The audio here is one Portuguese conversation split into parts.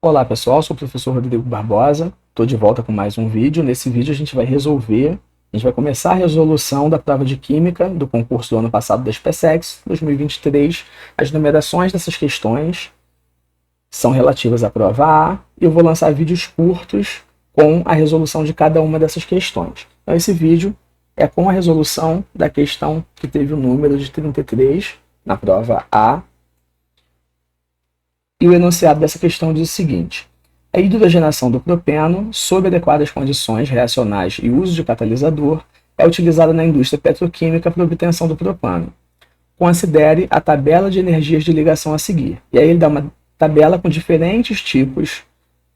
Olá pessoal, sou o professor Rodrigo Barbosa, estou de volta com mais um vídeo. Nesse vídeo a gente vai começar a resolução da prova de Química do concurso do ano passado da SpaceX 2023. As numerações dessas questões são relativas à prova A e eu vou lançar vídeos curtos com a resolução de cada uma dessas questões. Então esse vídeo é com a resolução da questão que teve o número de 33 na prova A. E o enunciado dessa questão diz o seguinte: a hidrogenação do propeno, sob adequadas condições reacionais e uso de catalisador, é utilizada na indústria petroquímica para obtenção do propano. Considere a tabela de energias de ligação a seguir. E aí ele dá uma tabela com diferentes tipos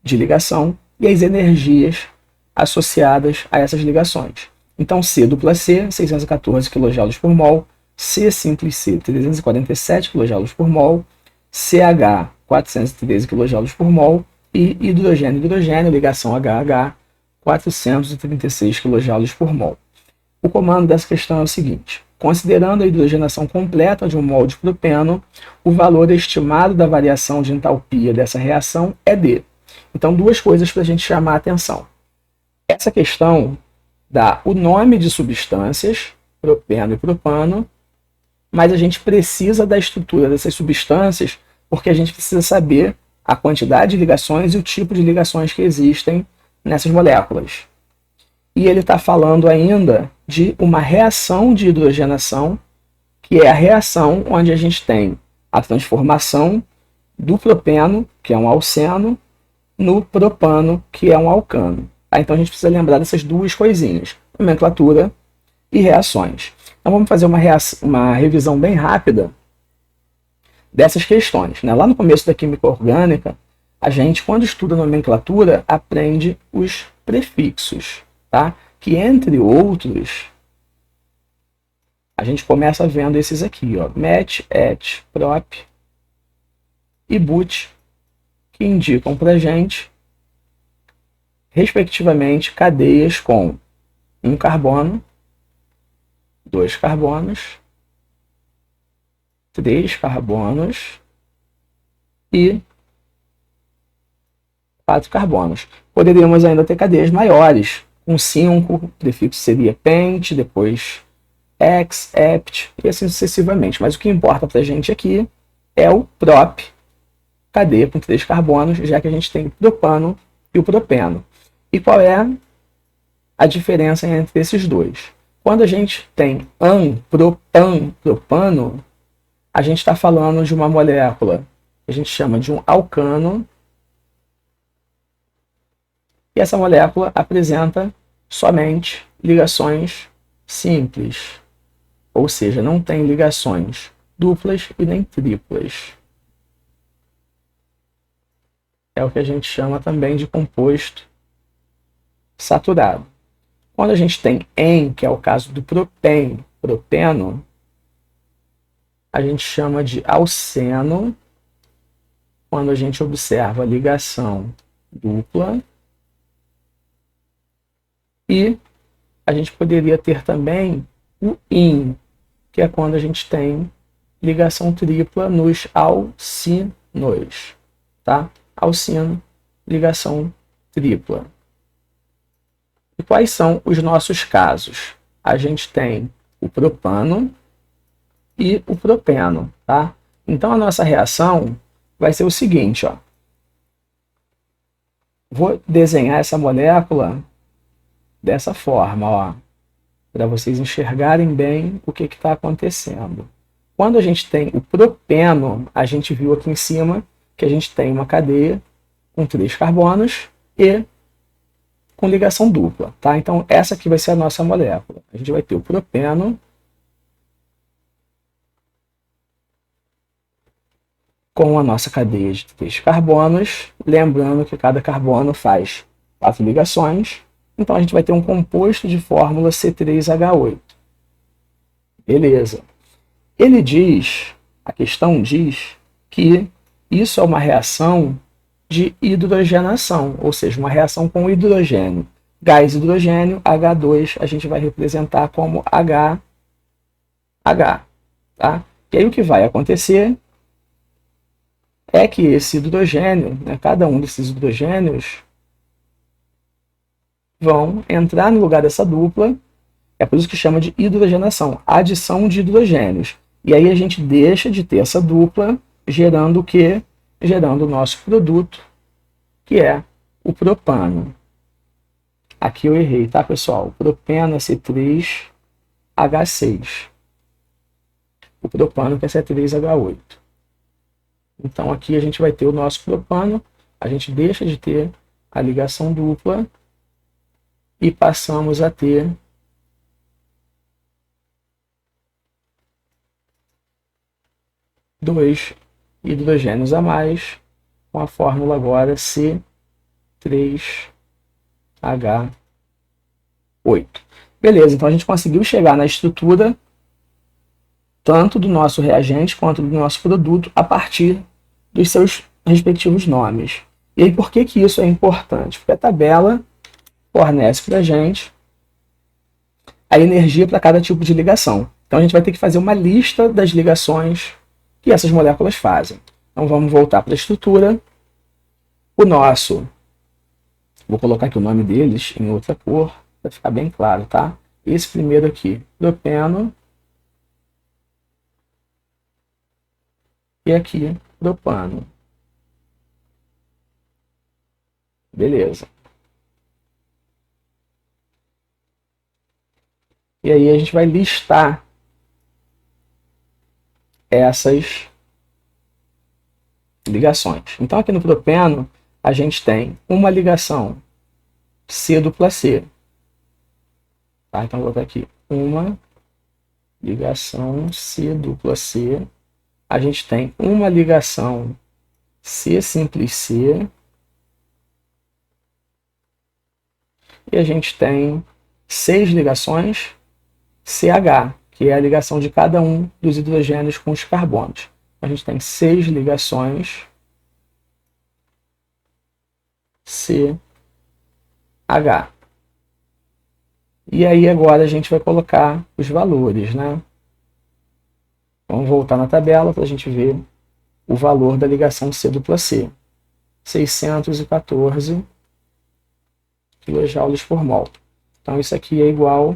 de ligação e as energias associadas a essas ligações. Então, C-dupla-C, 614 kJ por mol, C simples C, 347 kJ por mol, CH, 413 kJ por mol, e hidrogênio-hidrogênio, ligação HH, 436 kJ por mol. O comando dessa questão é o seguinte: considerando a hidrogenação completa de um mol de propeno, o valor estimado da variação de entalpia dessa reação é D. Então, duas coisas para a gente chamar a atenção. Essa questão dá o nome de substâncias, propeno e propano, mas a gente precisa da estrutura dessas substâncias porque a gente precisa saber a quantidade de ligações e o tipo de ligações que existem nessas moléculas. E ele está falando ainda de uma reação de hidrogenação, que é a reação onde a gente tem a transformação do propeno, que é um alceno, no propano, que é um alcano. Então a gente precisa lembrar dessas duas coisinhas: nomenclatura e reações. Então vamos fazer uma revisão bem rápida dessas questões. Lá no começo da química orgânica, a gente, quando estuda nomenclatura, aprende os prefixos, tá? Que, entre outros, a gente começa vendo esses aqui, ó, met, et, prop e but, que indicam para a gente, respectivamente, cadeias com um carbono, 2 carbonos, 3 carbonos e 4 carbonos. Poderíamos ainda ter cadeias maiores, com 5, o prefixo seria pent, depois ex, ept e assim sucessivamente. Mas o que importa para a gente aqui é o prop, cadeia com 3 carbonos, já que a gente tem o propano e o propeno. E qual é a diferença entre esses dois? Quando a gente tem propan, propano, a gente está falando de uma molécula que a gente chama de um alcano, e essa molécula apresenta somente ligações simples, ou seja, não tem ligações duplas e nem triplas. É o que a gente chama também de composto saturado. Quando a gente tem en, que é o caso do propeno, a gente chama de alceno, quando a gente observa a ligação dupla. E a gente poderia ter também o in, que é quando a gente tem ligação tripla nos alcinos, tá? Alcino, ligação tripla. E quais são os nossos casos? A gente tem o propano e o propeno, tá? Então a nossa reação vai ser o seguinte, ó. Vou desenhar essa molécula dessa forma, ó, para vocês enxergarem bem o que está acontecendo. Quando a gente tem o propeno, a gente viu aqui em cima que a gente tem uma cadeia com 3 carbonos e com ligação dupla, tá? Então essa aqui vai ser a nossa molécula. A gente vai ter o propeno com a nossa cadeia de 3 carbonos, lembrando que cada carbono faz 4 ligações, então a gente vai ter um composto de fórmula C3H8. Beleza. A questão diz que isso é uma reação de hidrogenação, ou seja, uma reação com hidrogênio. Gás hidrogênio, H2, a gente vai representar como HH, tá? E aí o que vai acontecer é que esse hidrogênio, né, cada um desses hidrogênios, vão entrar no lugar dessa dupla. É por isso que chama de hidrogenação, adição de hidrogênios. E aí a gente deixa de ter essa dupla, gerando o quê? Gerando o nosso produto, que é o propano. Aqui eu errei, tá, pessoal? Propeno é C3H6. O propano que é C3H8. Então aqui a gente vai ter o nosso propano, a gente deixa de ter a ligação dupla e passamos a ter dois hidrogênios a mais, com a fórmula agora C3H8. Beleza, então a gente conseguiu chegar na estrutura tanto do nosso reagente quanto do nosso produto a partir dos seus respectivos nomes. E aí por que isso é importante? Porque a tabela fornece para a gente a energia para cada tipo de ligação. Então a gente vai ter que fazer uma lista das ligações que essas moléculas fazem. Então vamos voltar para a estrutura. O nosso, vou colocar aqui o nome deles em outra cor, para ficar bem claro, tá? Esse primeiro aqui, propeno, e aqui, propano. Beleza. E aí a gente vai listar essas ligações. Então aqui no propeno a gente tem uma ligação C dupla C. Tá? Então vou botar aqui uma ligação C dupla C. A gente tem uma ligação C simples C. E a gente tem 6 ligações CH, que é a ligação de cada um dos hidrogênios com os carbonos. A gente tem 6 ligações CH. E aí agora a gente vai colocar os valores, né? Vamos voltar na tabela para a gente ver o valor da ligação C dupla C. 614 kJ por mol. Então isso aqui é igual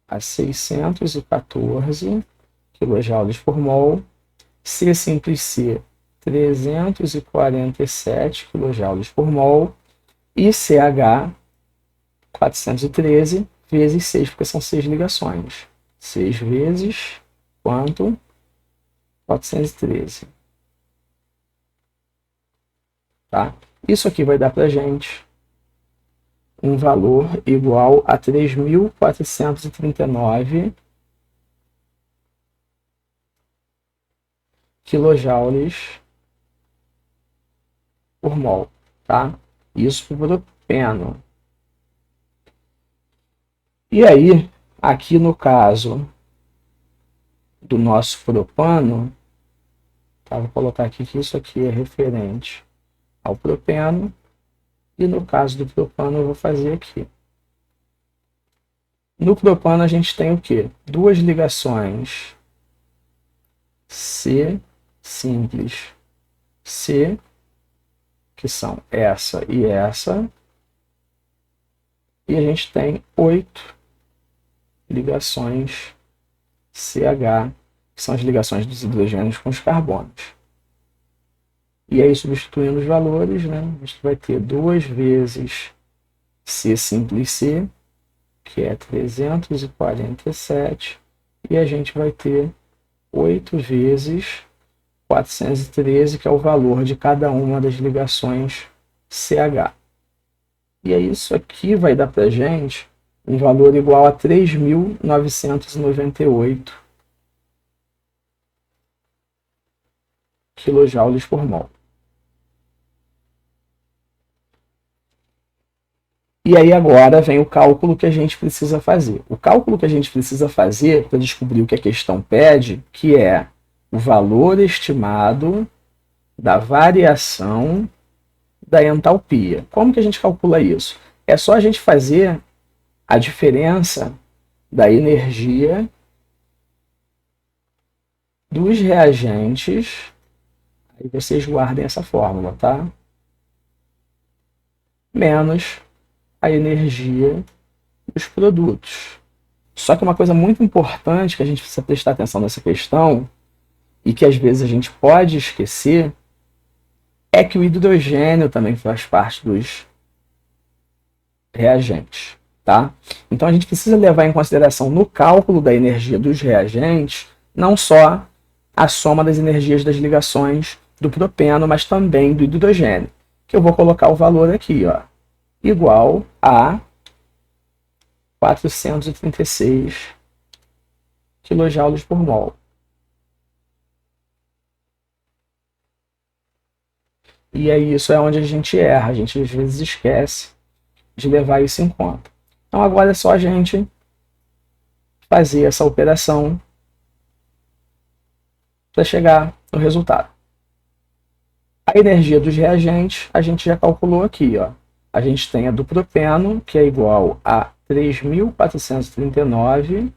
a 614 kJ por mol. C simples C, 347 kJ por mol. E CH, 413 vezes 6, porque são 6 ligações. 6 vezes quanto? 413. Tá? Isso aqui vai dar para a gente um valor igual a 3.439 kJ por mol, tá? Isso para o propeno. E aí, aqui no caso do nosso propano, tá? Vou colocar aqui que isso aqui é referente ao propeno. E no caso do propano eu vou fazer aqui. No propano a gente tem o quê? Duas ligações C simples C, que são essa e essa. E a gente tem 8 ligações CH, que são as ligações dos hidrogênios com os carbonos. E aí, substituindo os valores, né, a gente vai ter 2 vezes C simples C, que é 347, e a gente vai ter 8 vezes 413, que é o valor de cada uma das ligações CH. E aí, isso aqui vai dar para a gente um valor igual a 3.998 kJ por mol. E aí agora vem o cálculo que a gente precisa fazer. O cálculo que a gente precisa fazer para descobrir o que a questão pede, que é o valor estimado da variação da entalpia. Como que a gente calcula isso? É só a gente fazer a diferença da energia dos reagentes Aí vocês guardem essa fórmula, tá? Menos a energia dos produtos. Só que uma coisa muito importante que a gente precisa prestar atenção nessa questão, e que às vezes a gente pode esquecer, é que o hidrogênio também faz parte dos reagentes, tá? Então a gente precisa levar em consideração no cálculo da energia dos reagentes, não só a soma das energias das ligações do propeno, mas também do hidrogênio, que eu vou colocar o valor aqui, ó, igual a 436 kJ por mol. E aí isso é onde a gente erra, a gente às vezes esquece de levar isso em conta. Então agora é só a gente fazer essa operação para chegar no resultado. A energia dos reagentes a gente já calculou aqui, ó. A gente tem a do propeno, que é igual a 3.439.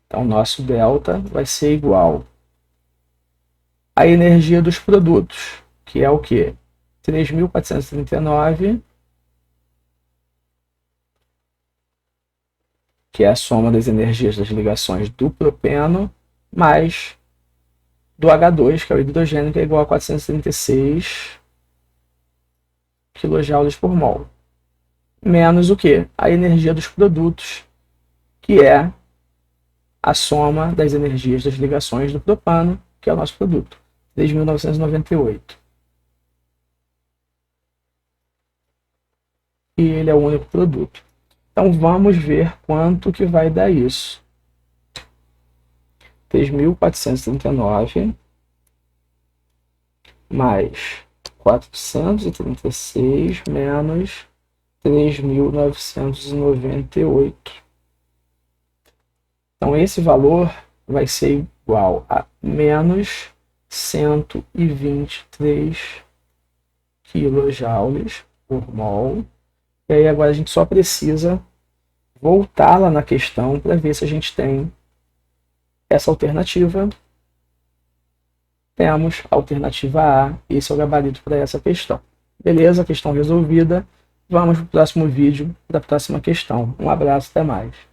Então nosso delta vai ser igual à energia dos produtos, que é o quê? 3.439, que é a soma das energias das ligações do propeno, mais do H2, que é o hidrogênio, que é igual a 436 kJ por mol. Menos o quê? A energia dos produtos, que é a soma das energias das ligações do propano, que é o nosso produto, 3.998. E ele é o único produto. Então vamos ver quanto que vai dar isso. 3.439 mais 436 menos 3.998. Então esse valor vai ser igual a menos 123 kJ por mol. E aí agora a gente só precisa voltar lá na questão para ver se a gente tem essa alternativa. Temos a alternativa A, esse é o gabarito para essa questão. Beleza, questão resolvida. Vamos para o próximo vídeo, para a próxima questão. Um abraço, até mais.